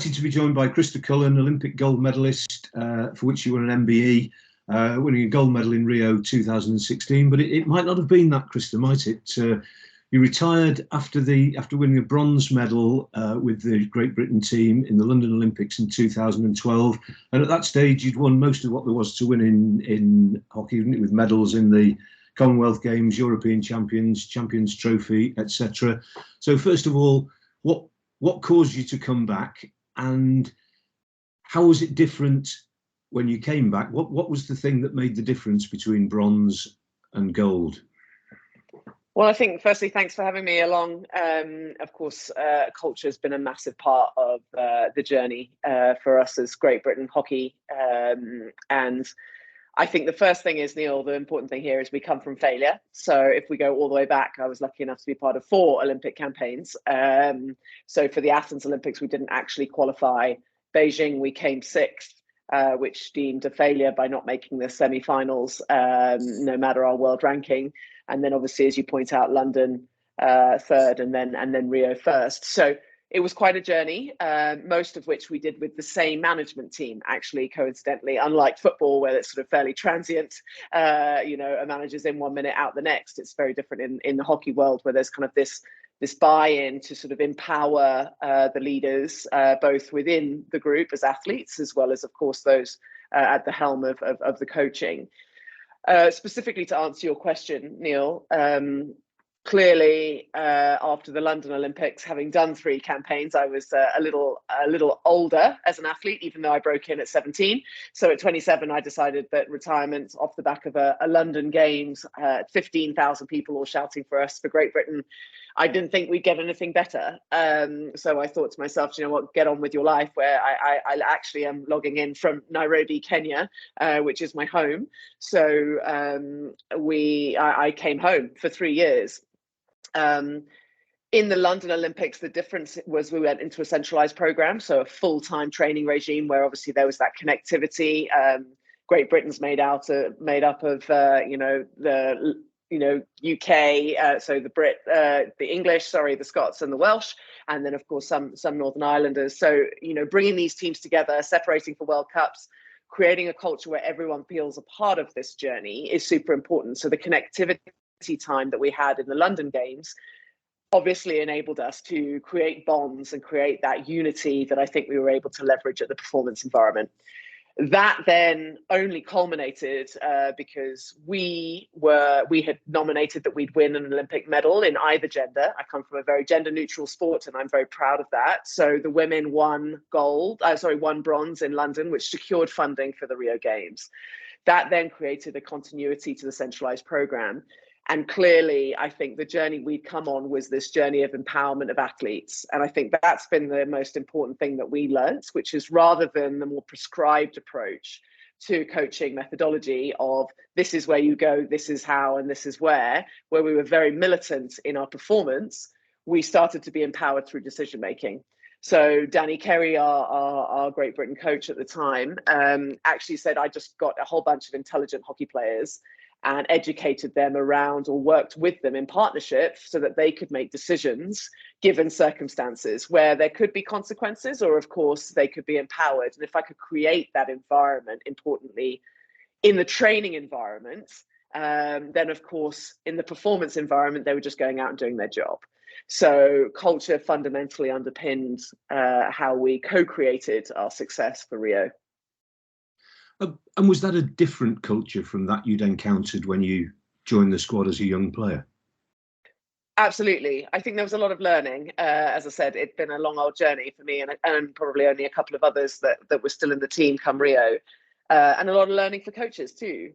To be joined by Crista Cullen, Olympic gold medalist, for which you won an MBE, winning a gold medal in Rio 2016. But it might not have been that, Crista, might it? You retired after winning a bronze medal with the Great Britain team in the London Olympics in 2012, and at that stage you'd won most of what there was to win in hockey, with medals in the Commonwealth Games, European Champions Trophy, etc. So first of all, what caused you to come back? And how was it different when you came back? What was the thing that made the difference between bronze and gold? Well, I think firstly, thanks for having me along. Of course, culture has been a massive part of the journey for us as Great Britain hockey. And I think the first thing is, Neil, the important thing here is we come from failure. So if we go all the way back, I was lucky enough to be part of 4 Olympic campaigns. So for the Athens Olympics, we didn't actually qualify. Beijing, we came 6th, which deemed a failure by not making the semi-finals, no matter our world ranking. And then obviously, as you point out, London 3rd, and then Rio 1st. So it was quite a journey, most of which we did with the same management team, actually, coincidentally, unlike football, where it's sort of fairly transient. A manager's in 1 minute, out the next. It's very different in the hockey world, where there's kind of this buy-in to sort of empower the leaders, both within the group as athletes, as well as, of course, those at the helm of the coaching. Specifically to answer your question, Neil, clearly, after the London Olympics, having done 3 campaigns, I was a little older as an athlete, even though I broke in at 17. So at 27, I decided that retirement off the back of a London Games, 15,000 people all shouting for us for Great Britain, I didn't think we'd get anything better. So I thought to myself, you know what, get on with your life, where I actually am logging in from Nairobi, Kenya, which is my home. So I came home for 3 years. In the London Olympics, the difference was we went into a centralized program, so a full-time training regime where obviously there was that connectivity. Great Britain's made up of the UK, so the English, the Scots and the Welsh, and then of course some Northern Islanders. So bringing these teams together, separating for World Cups, creating a culture where everyone feels a part of this journey is super important. So the connectivity time that we had in the London Games obviously enabled us to create bonds and create that unity that I think we were able to leverage at the performance environment. That then only culminated because we had nominated that we'd win an Olympic medal in either gender. I come from a very gender neutral sport, and I'm very proud of that. So the women won bronze in London, which secured funding for the Rio Games. That then created a continuity to the centralized program. And clearly, I think the journey we'd come on was this journey of empowerment of athletes. And I think that's been the most important thing that we learned, which is rather than the more prescribed approach to coaching methodology of this is where you go, this is how, and this is where we were very militant in our performance, we started to be empowered through decision making. So Danny Kerry, our Great Britain coach at the time, actually said, I just got a whole bunch of intelligent hockey players and educated them around, or worked with them in partnership so that they could make decisions given circumstances where there could be consequences, or of course they could be empowered. And if I could create that environment, importantly, in the training environment, then of course in the performance environment, they were just going out and doing their job. So culture fundamentally underpinned how we co-created our success for Rio. And was that a different culture from that you'd encountered when you joined the squad as a young player? Absolutely. I think there was a lot of learning. As I said, it'd been a long old journey for me, and probably only a couple of others that were still in the team come Rio, and a lot of learning for coaches too.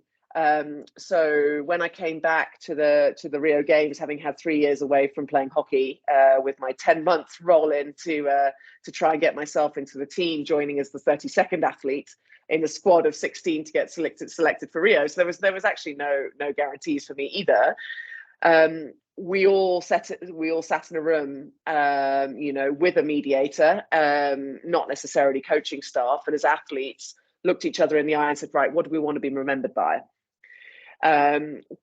So when I came back to the Rio Games, having had 3 years away from playing hockey, with my 10-month roll in to try and get myself into the team, joining as the 32nd athlete in a squad of 16 to get selected for Rio. So there was actually no guarantees for me either. We all sat in a room, with a mediator, not necessarily coaching staff, and as athletes looked each other in the eye and said, right, what do we want to be remembered by?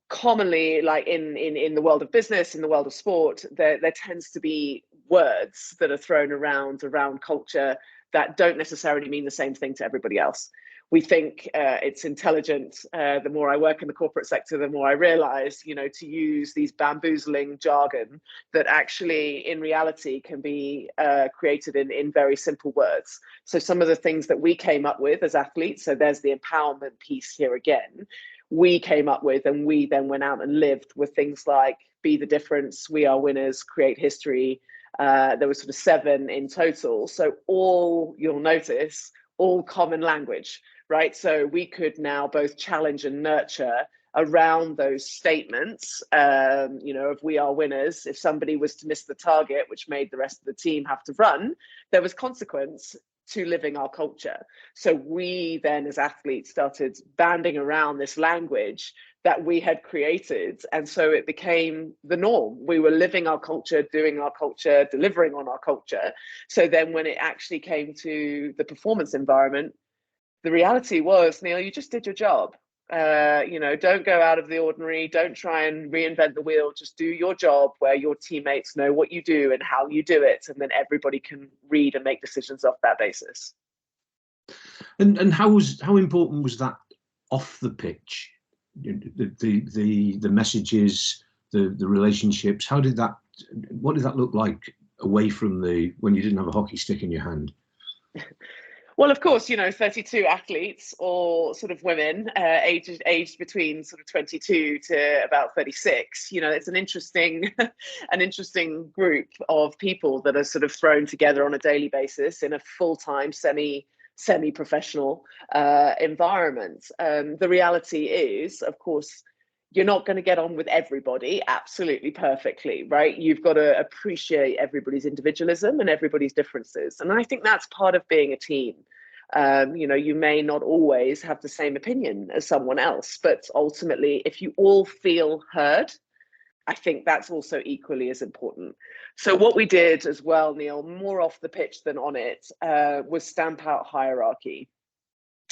Commonly, like in the world of business, in the world of sport, there tends to be words that are thrown around culture that don't necessarily mean the same thing to everybody else. We think it's intelligent. The more I work in the corporate sector, the more I realize, to use these bamboozling jargon that actually in reality can be created in very simple words. So some of the things that we came up with as athletes, so there's the empowerment piece here again, we came up with and we then went out and lived with things like be the difference, we are winners, create history. There was sort of 7 in total. So all, you'll notice, all common language, right? So we could now both challenge and nurture around those statements, of we are winners. If somebody was to miss the target, which made the rest of the team have to run, there was consequence to living our culture. So we then as athletes started banding around this language that we had created. And so it became the norm. We were living our culture, doing our culture, delivering on our culture. So then when it actually came to the performance environment, the reality was, Neil, you just did your job. Don't go out of the ordinary. Don't try and reinvent the wheel. Just do your job where your teammates know what you do and how you do it. And then everybody can read and make decisions off that basis. And how important was that off the pitch? The messages, the relationships. What did that look like away from when you didn't have a hockey stick in your hand? Well, of course, 32 athletes, or sort of women, aged between sort of 22 to about 36. It's an interesting group of people that are sort of thrown together on a daily basis in a full-time, semi-professional environment. The reality is, of course, you're not going to get on with everybody absolutely perfectly, right? You've got to appreciate everybody's individualism and everybody's differences. And I think that's part of being a team. You may not always have the same opinion as someone else, but ultimately, if you all feel heard, I think that's also equally as important. So what we did as well, Neil, more off the pitch than on it, was stamp out hierarchy.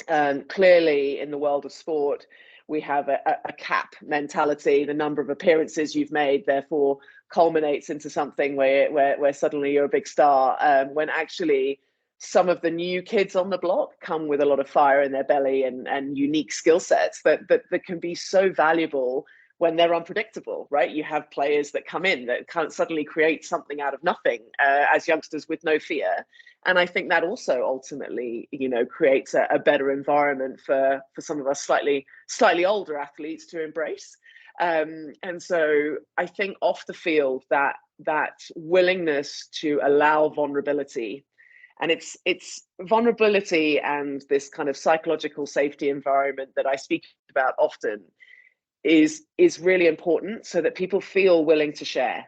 Clearly, in the world of sport, we have a cap mentality. The number of appearances you've made, therefore, culminates into something where suddenly you're a big star. When actually, some of the new kids on the block come with a lot of fire in their belly and unique skill sets that can be so valuable when they're unpredictable, right? You have players that come in that can't suddenly create something out of nothing as youngsters with no fear. And I think that also ultimately, creates a better environment for some of us slightly older athletes to embrace. And so I think off the field, that willingness to allow vulnerability, and it's vulnerability and this kind of psychological safety environment that I speak about often is really important, so that people feel willing to share.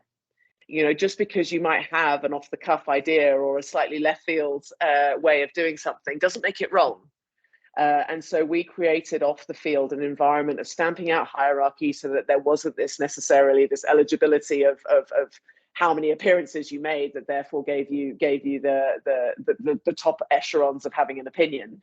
Just because you might have an off-the-cuff idea or a slightly left field way of doing something doesn't make it wrong. And so we created off the field an environment of stamping out hierarchy, so that there wasn't this eligibility of how many appearances you made that therefore gave you the top echelons of having an opinion.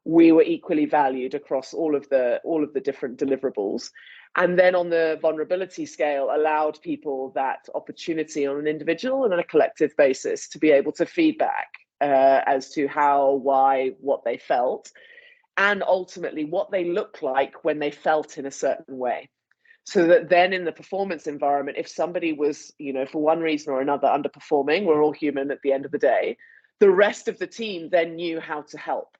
We were equally valued across all of the different deliverables. And then on the vulnerability scale, allowed people that opportunity on an individual and on a collective basis to be able to feedback as to how, why, what they felt, and ultimately what they look like when they felt in a certain way. So that then in the performance environment, if somebody was, for one reason or another underperforming, we're all human at the end of the day, the rest of the team then knew how to help.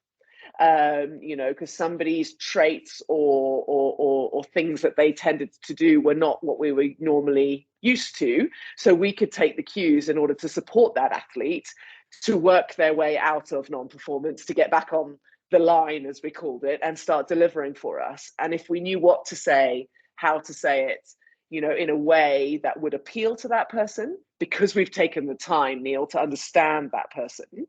Because somebody's traits or things that they tended to do were not what we were normally used to. So we could take the cues in order to support that athlete to work their way out of non-performance, to get back on the line, as we called it, and start delivering for us. And if we knew what to say, how to say it, in a way that would appeal to that person, because we've taken the time, Neil, to understand that person,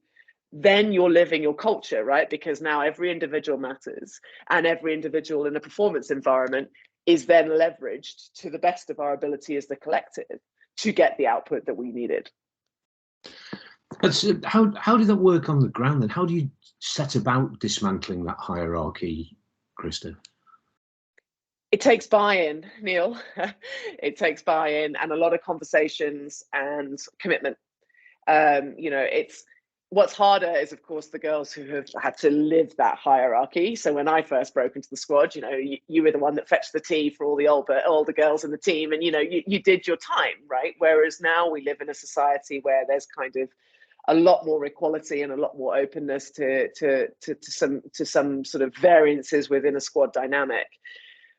then you're living your culture, right? Because now every individual matters, and every individual in a performance environment is then leveraged to the best of our ability as the collective to get the output that we needed. How did that work on the ground then? How do you set about dismantling that hierarchy, Crista? It takes buy-in, Neil. It takes buy-in and a lot of conversations and commitment. What's harder is, of course, the girls who have had to live that hierarchy. So when I first broke into the squad, you were the one that fetched the tea for all the older girls in the team, and you did your time, right? Whereas now we live in a society where there's kind of a lot more equality and a lot more openness to some sort of variances within a squad dynamic.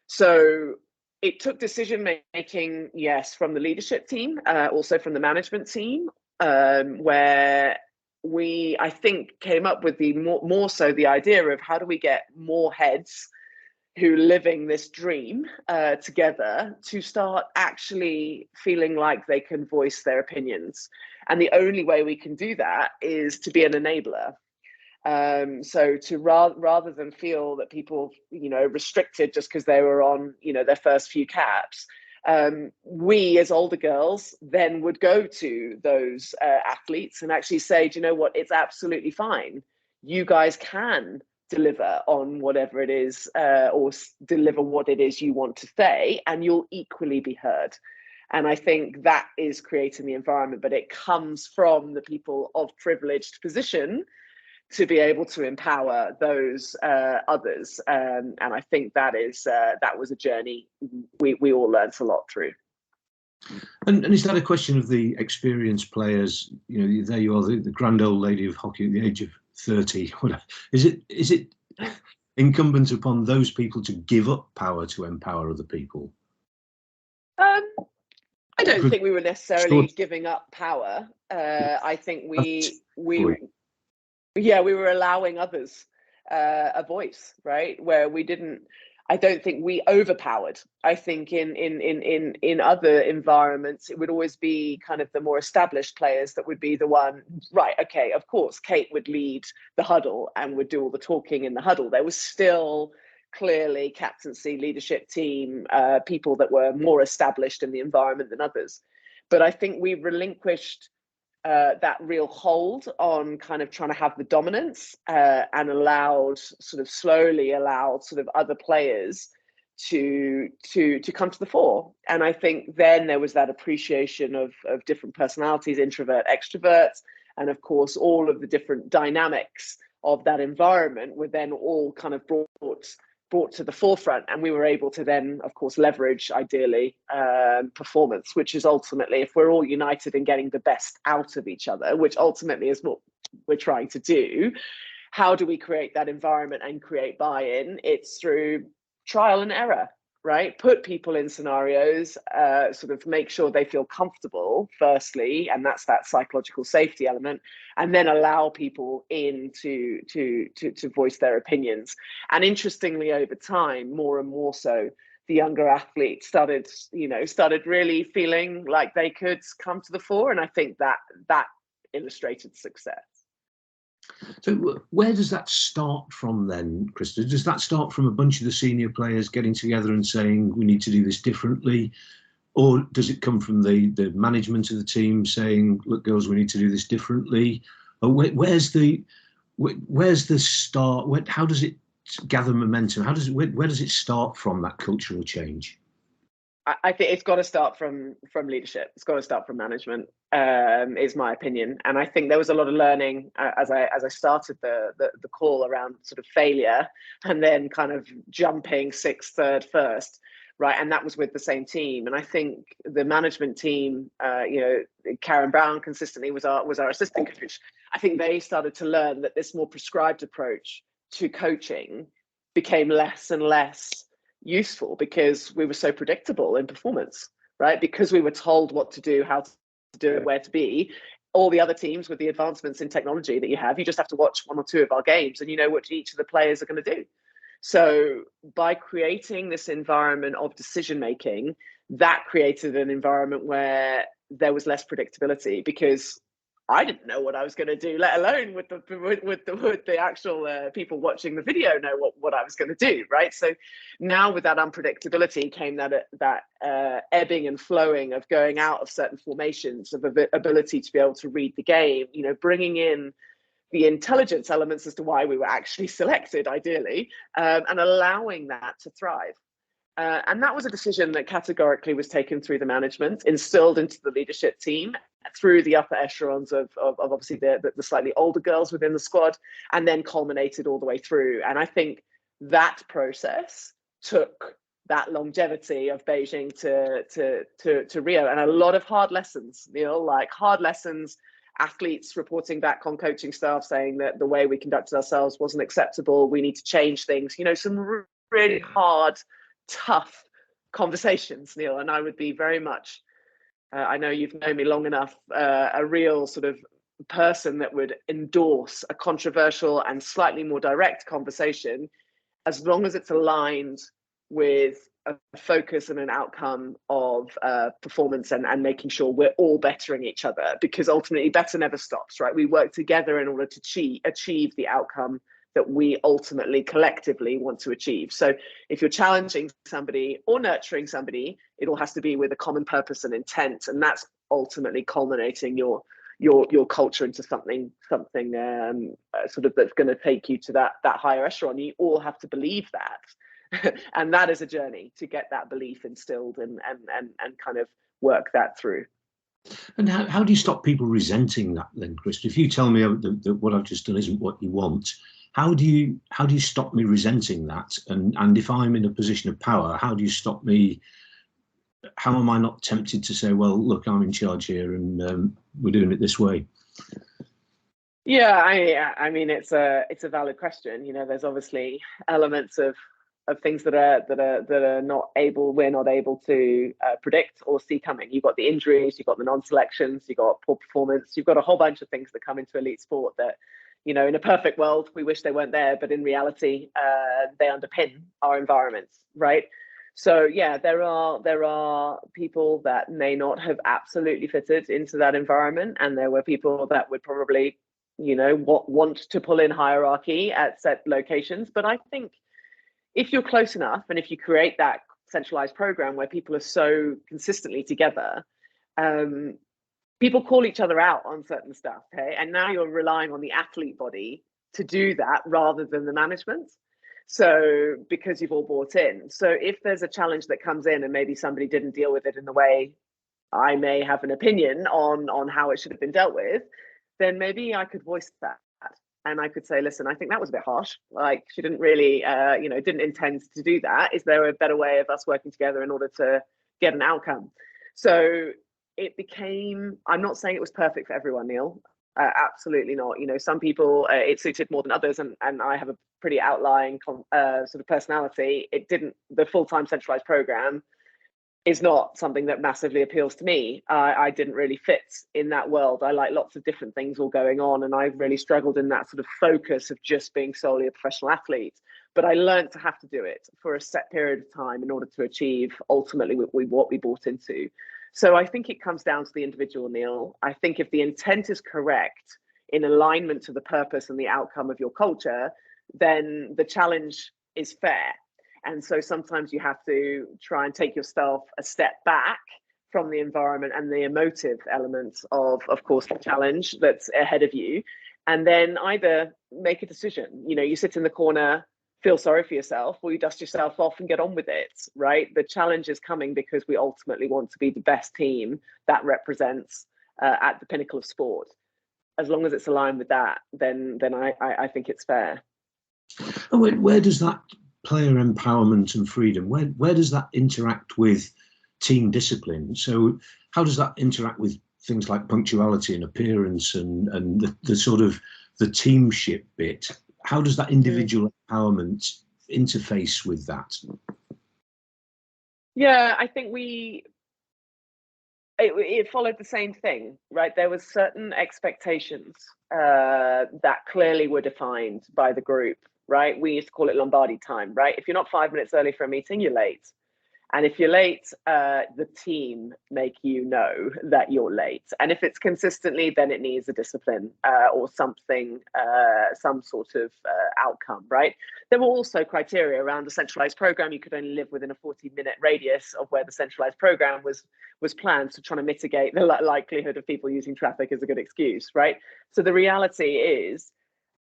So it took decision making, yes, from the leadership team, also from the management team, where we, I think, came up with the more so the idea of how do we get more heads who living this dream together to start actually feeling like they can voice their opinions. And the only way we can do that is to be an enabler. So to rather than feel that people, restricted just because they were on, their first few caps, we as older girls then would go to those athletes and actually say, do you know what, it's absolutely fine. You guys can deliver on whatever it is, or deliver what it is you want to say, and you'll equally be heard. And I think that is creating the environment, but it comes from the people of privileged position to be able to empower those others. And I think that was a journey we all learned a lot through. And is that a question of the experienced players? There you are, the grand old lady of hockey at the age of 30. Whatever. Is it incumbent upon those people to give up power to empower other people? I don't think we were necessarily giving up power. I think we were allowing others a voice, right? Where we didn't. I don't think we overpowered. I think in other environments, it would always be kind of the more established players that would be the one, right? Okay, of course, Kate would lead the huddle and would do all the talking in the huddle. There was still clearly captaincy, leadership team, people that were more established in the environment than others. But I think we relinquished that real hold on kind of trying to have the dominance, and slowly allowed sort of other players to come to the fore. And I think then there was that appreciation of different personalities, introvert, extroverts, and of course all of the different dynamics of that environment were then all kind of brought to the forefront, and we were able to then, of course, leverage ideally performance, which is ultimately, if we're all united in getting the best out of each other, which ultimately is what we're trying to do, how do we create that environment and create buy-in? It's through trial and error, right? Put people in scenarios, sort of make sure they feel comfortable firstly, and that's that psychological safety element, and then allow people in to voice their opinions. And interestingly, over time, more and more so, the younger athletes started really feeling like they could come to the fore, and I think that illustrated success. So where does that start from then, Crista? Does that start from a bunch of the senior players getting together and saying we need to do this differently? Or does it come from the management of the team saying, look, girls, we need to do this differently? Or where's the start? How does it gather momentum? Where does it start from, that cultural change? I think it's got to start from leadership. It's got to start from management, is my opinion. And I think there was a lot of learning as I started the call around sort of failure, and then kind of jumping sixth, third, first, right? And that was with the same team. And I think the management team, Karen Brown consistently was our assistant coach. I think they started to learn that this more prescribed approach to coaching became less and less useful because we were so predictable in performance, right? Because we were told what to do, how to do it, where to be. All the other teams, with the advancements in technology that you just have to watch one or two of our games and you know what each of the players are going to do. So by creating this environment of decision making, that created an environment where there was less predictability, because I didn't know what I was going to do, let alone with the actual people watching the video know what I was going to do, right? So now with that unpredictability came that ebbing and flowing of going out of certain formations, of ability to be able to read the game, bringing in the intelligence elements as to why we were actually selected, ideally, and allowing that to thrive. And that was a decision that categorically was taken through the management, instilled into the leadership team, through the upper echelons of obviously the slightly older girls within the squad, and then culminated all the way through. And I think that process took that longevity of Beijing to Rio, and a lot of hard lessons, like hard lessons, athletes reporting back on coaching staff saying that the way we conducted ourselves wasn't acceptable, we need to change things, some really hard, tough conversations, Neil. And I would be very much, I know you've known me long enough, a real sort of person that would endorse a controversial and slightly more direct conversation, as long as it's aligned with a focus and an outcome of performance and making sure we're all bettering each other, because ultimately better never stops, right? We work together in order to achieve the outcome that we ultimately collectively want to achieve. So if you're challenging somebody or nurturing somebody, it all has to be with a common purpose and intent, and that's ultimately culminating your culture into something sort of that's going to take you to that higher echelon. You all have to believe that. And that is a journey to get that belief instilled and kind of work that through. And how do you stop people resenting that then, Crista? If you tell me that what I've just done isn't what you want, how do you stop me resenting that? And if I'm in a position of power, how do you stop me? How am I not tempted to say, well, look, I'm in charge here and we're doing it this way? Yeah, I mean, it's a valid question. There's obviously elements of things that are we're not able to predict or see coming. You've got the injuries, you've got the non-selections, you've got poor performance, you've got a whole bunch of things that come into elite sport that, in a perfect world, we wish they weren't there, but in reality, they underpin our environments, right? So yeah, there are people that may not have absolutely fitted into that environment, and there were people that would probably, want to pull in hierarchy at set locations. But I think if you're close enough, and if you create that centralized program where people are so consistently together, people call each other out on certain stuff, okay? And now you're relying on the athlete body to do that rather than the management. So because you've all bought in. So if there's a challenge that comes in and maybe somebody didn't deal with it in the way I may have an opinion on how it should have been dealt with, then maybe I could voice that. And I could say, listen, I think that was a bit harsh. Like, she didn't really, didn't intend to do that. Is there a better way of us working together in order to get an outcome? So it became, I'm not saying it was perfect for everyone, Neil. Absolutely not. Some people it suited more than others, and I have a pretty outlying sort of personality. It didn't. The full-time centralized program is not something that massively appeals to me. I didn't really fit in that world. I like lots of different things all going on, and I really struggled in that sort of focus of just being solely a professional athlete. But I learned to have to do it for a set period of time in order to achieve ultimately what we bought into. So I think it comes down to the individual, Neil. I think if the intent is correct, in alignment to the purpose and the outcome of your culture, then the challenge is fair. And so sometimes you have to try and take yourself a step back from the environment and the emotive elements of course, the challenge that's ahead of you. And then either make a decision. You sit in the corner, feel sorry for yourself, or you dust yourself off and get on with it, right? The challenge is coming because we ultimately want to be the best team that represents at the pinnacle of sport. As long as it's aligned with that, then I think it's fair. And where does that player empowerment and freedom, where does that interact with team discipline? So how does that interact with things like punctuality and appearance and the sort of the teamship bit? How does that individual empowerment interface with that? Yeah, I think it followed the same thing, right? There was certain expectations that clearly were defined by the group, right? We used to call it Lombardi time, right? If you're not 5 minutes early for a meeting, you're late. And if you're late, the team make you know that you're late. And if it's consistently, then it needs a discipline or something, some sort of outcome, right? There were also criteria around the centralized program. You could only live within a 40-minute radius of where the centralized program was planned, so trying to mitigate the likelihood of people using traffic as a good excuse, right? So the reality is,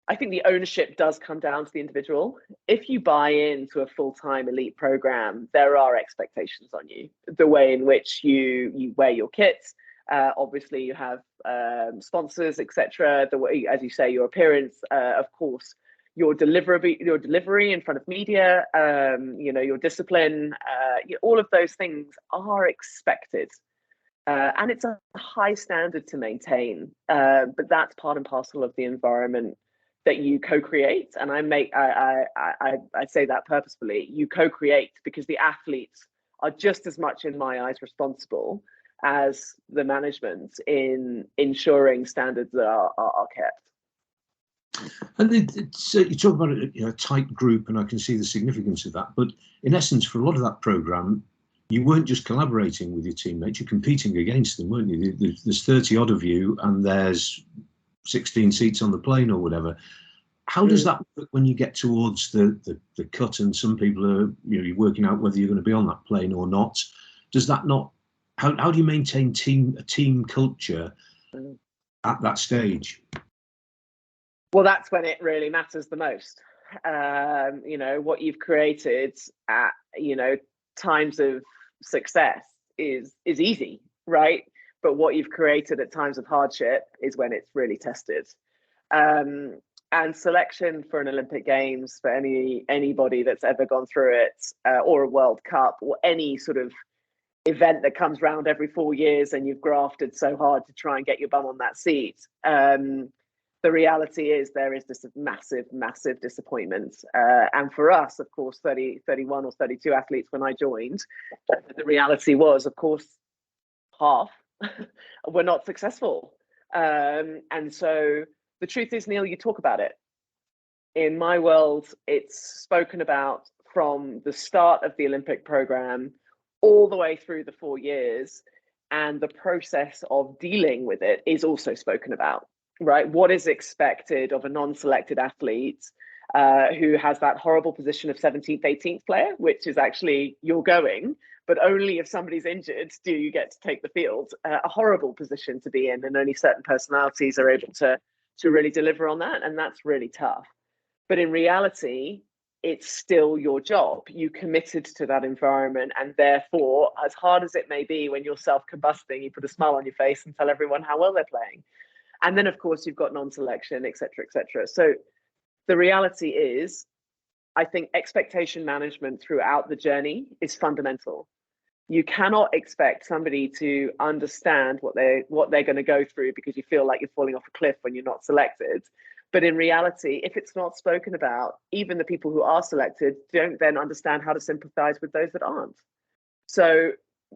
I think the ownership does come down to the individual. If you buy into a full-time elite program, there are expectations on you. The way in which you wear your kits, obviously you have sponsors, etc. The way, as you say, your appearance, of course, your delivery in front of media, your discipline, all of those things are expected. And it's a high standard to maintain, but that's part and parcel of the environment that you co-create. And I say that purposefully. You co-create because the athletes are just as much, in my eyes, responsible as the management in ensuring standards that are kept. And you talk about a tight group, and I can see the significance of that. But in essence, for a lot of that program, you weren't just collaborating with your teammates; you're competing against them, weren't you? There's 30 odd of you, and there's 16 seats on the plane or whatever. How does that work when you get towards the cut, and some people are you're working out whether you're going to be on that plane or not? Does that not? How do you maintain a team culture at that stage? Well, that's when it really matters the most. What you've created at times of success is easy, right? But what you've created at times of hardship is when it's really tested. And selection for an Olympic Games, for anybody that's ever gone through it, or a World Cup, or any sort of event that comes round every 4 years, and you've grafted so hard to try and get your bum on that seat. The reality is there is this massive disappointment. And for us, of course, 31 or 32 athletes when I joined, the reality was, of course, half were not successful. And so the truth is, Neil, you talk about it. In my world, it's spoken about from the start of the Olympic program all the way through the 4 years. And the process of dealing with it is also spoken about. Right? What is expected of a non-selected athlete who has that horrible position of 17th, 18th player, which is actually you're going, but only if somebody's injured do you get to take the field. A horrible position to be in, and only certain personalities are able to really deliver on that, and that's really tough. But in reality, it's still your job. You committed to that environment, and therefore, as hard as it may be when you're self-combusting, you put a smile on your face and tell everyone how well they're playing. And then, of course, you've got non-selection, et cetera, et cetera. So the reality is, I think expectation management throughout the journey is fundamental. You cannot expect somebody to understand what they're going to go through because you feel like you're falling off a cliff when you're not selected. But in reality, if it's not spoken about, even the people who are selected don't then understand how to sympathize with those that aren't. So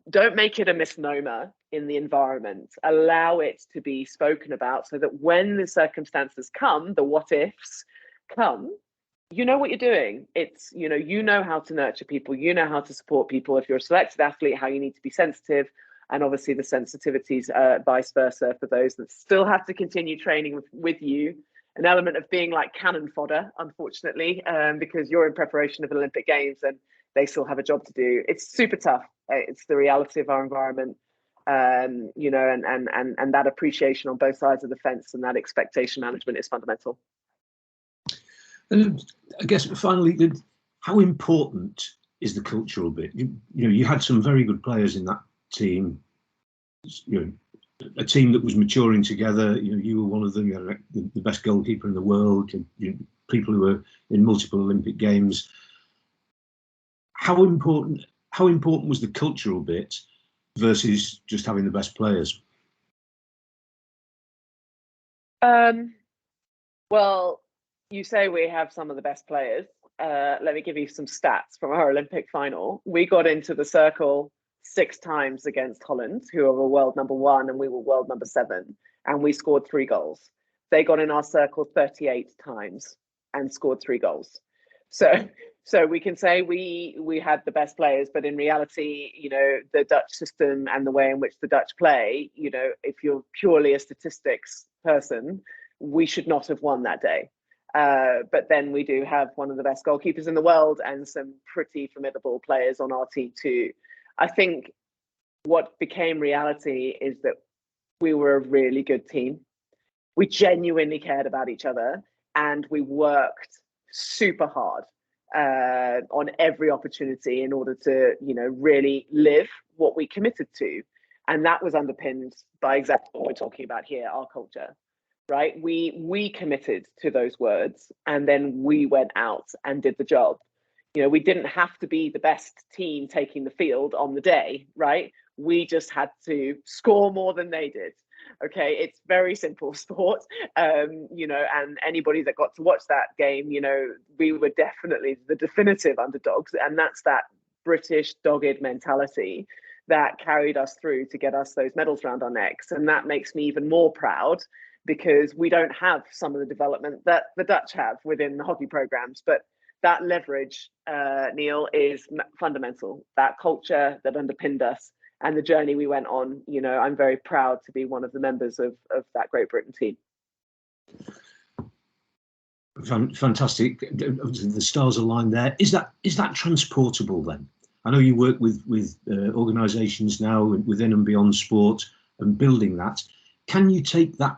don't make it a misnomer in the environment. Allow it to be spoken about so that when the circumstances come, the what ifs come, you know what you're doing. It's, you know how to nurture people, you know how to support people. If you're a selected athlete, how you need to be sensitive, and obviously the sensitivities, vice versa, for those that still have to continue training with you. An element of being like cannon fodder, unfortunately, because you're in preparation of Olympic Games and they still have a job to do. It's super tough. It's the reality of our environment, and that appreciation on both sides of the fence and that expectation management is fundamental. And I guess finally, how important is the cultural bit? You had some very good players in that team. A team that was maturing together. You were one of them. You had the best goalkeeper in the world. People who were in multiple Olympic Games. How important was the cultural bit versus just having the best players? Well, you say we have some of the best players. Let me give you some stats from our Olympic final. We got into the circle 6 times against Holland, who are world number 1, and we were world number 7, and we scored 3 goals. They got in our circle 38 times and scored 3 goals. So we can say we had the best players, but in reality, the Dutch system and the way in which the Dutch play, if you're purely a statistics person, we should not have won that day. But then we do have one of the best goalkeepers in the world and some pretty formidable players on our team too. I think what became reality is that we were a really good team. We genuinely cared about each other. and we worked super hard on every opportunity in order to, really live what we committed to. And that was underpinned by exactly what we're talking about here, our culture, right? We committed to those words, and then we went out and did the job. We didn't have to be the best team taking the field on the day, right? We just had to score more than they did. Okay, it's very simple sport, and anybody that got to watch that game, we were definitely the definitive underdogs, and that's that British dogged mentality that carried us through to get us those medals around our necks. And that makes me even more proud, because we don't have some of the development that the Dutch have within the hockey programs, but that leverage, Neil, is fundamental. That culture that underpinned us and the journey we went on, I'm very proud to be one of the members of that Great Britain team. Fantastic. The stars aligned there. Is that transportable then? I know you work with organisations now within and beyond sport and building that. Can you take that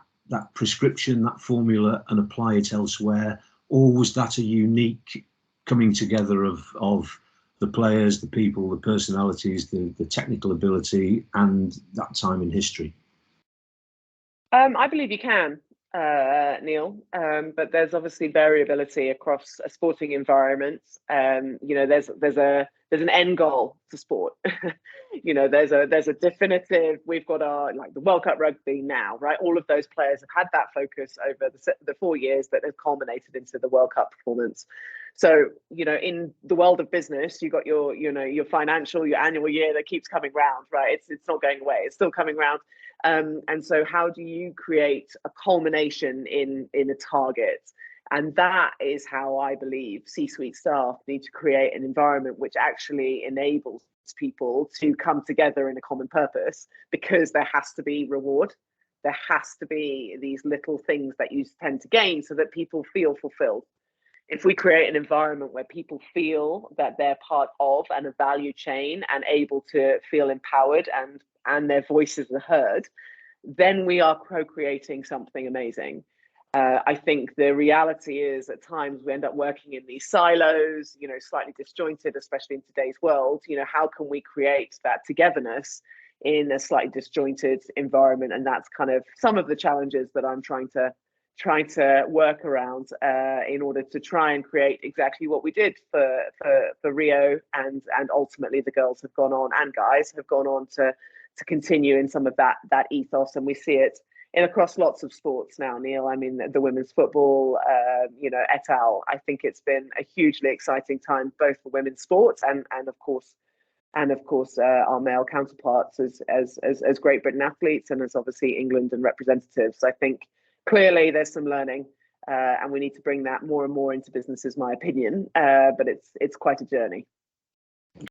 prescription, that formula, and apply it elsewhere, or was that a unique coming together of the players, the people, the personalities, the technical ability, and that time in history? I believe you can, Neil, but there's obviously variability across a sporting environment. There's an end goal to sport. There's a definitive. We've got our, like, the World Cup rugby now, right? All of those players have had that focus over the 4 years that have culminated into the World Cup performance. So, in the world of business, you got your financial, your annual year that keeps coming round, right? It's not going away. It's still coming round. And so how do you create a culmination in a target? And that is how I believe C-suite staff need to create an environment which actually enables people to come together in a common purpose, because there has to be reward. There has to be these little things that you tend to gain so that people feel fulfilled. If we create an environment where people feel that they're part of and a value chain and able to feel empowered and their voices are heard, then we are co-creating something amazing. I think the reality is at times we end up working in these silos, slightly disjointed, especially in today's world. How can we create that togetherness in a slightly disjointed environment? And that's kind of some of the challenges that I'm trying to work around in order to try and create exactly what we did for Rio, and ultimately the girls have gone on, and guys have gone on to continue in some of that ethos, and we see it across lots of sports now, Neil. I mean, the women's football, et al. I think it's been a hugely exciting time, both for women's sports and of course our male counterparts as Great Britain athletes, and as obviously England and representatives. I think clearly there's some learning, and we need to bring that more and more into business, is my opinion. But it's quite a journey.